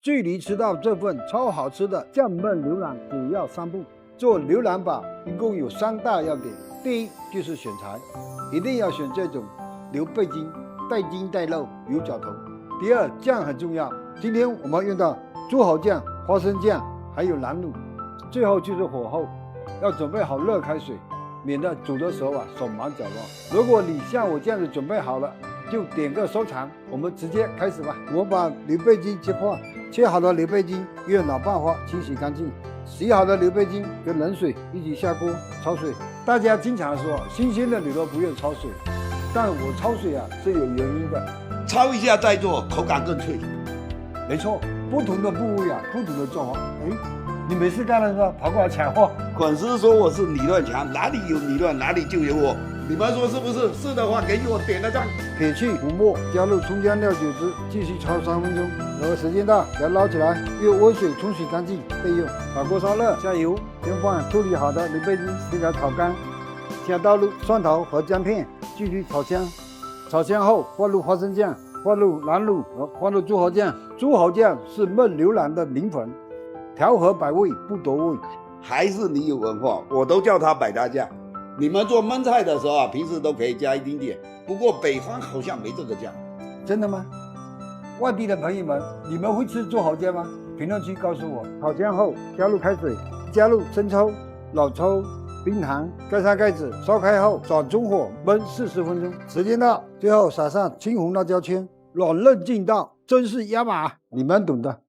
距离吃到这份超好吃的酱焖牛腩只要3步。做牛腩煲一共有3大要点，第一就是选材，一定要选这种牛背筋，带筋带肉，有嚼头。第二，酱很重要，今天我们用到猪蚝酱、花生酱，还有南乳。最后就是火候，要准备好热开水，免得煮的时候手忙脚乱。如果你像我这样子准备好了，就点个收藏。我们直接开始吧。我把牛背筋切块，切好的牛背筋用老半花清洗干净，洗好的牛背筋跟冷水一起下锅焯水。大家经常说新鲜的牛肉不用焯水，但我焯水是有原因的。焯一下再做，口感更脆。没错，不同的部位不同的做法。你没事干了是吧？跑过来抢货。粉丝说我是理论强，哪里有理论哪里就有我。你们说是不是？是的话给我点个赞。撇去浮沫，加入葱姜料酒汁，继续焯3分钟。然后时间到，给它捞起来，用温水冲洗干净备用。把锅烧热，加油，先放处理好的牛背筋，给它炒干。先倒入蒜头和姜片，继续炒香。炒香后，放入花生酱，放入南乳和放入猪蚝酱。猪蚝酱是焖牛腩的灵魂，调和百味不夺味。还是你有文化，我都叫它百搭酱。你们做焖菜的时候平时都可以加一丁点，不过北方好像没这个酱。真的吗？外地的朋友们，你们会吃猪蚝酱吗？评论区告诉我。炒香后，加入开水，加入生抽、老抽、冰糖，盖上盖子，烧开后转中火焖40分钟。时间到，最后撒上青红辣椒圈，软嫩劲道，真是压马，你们懂的。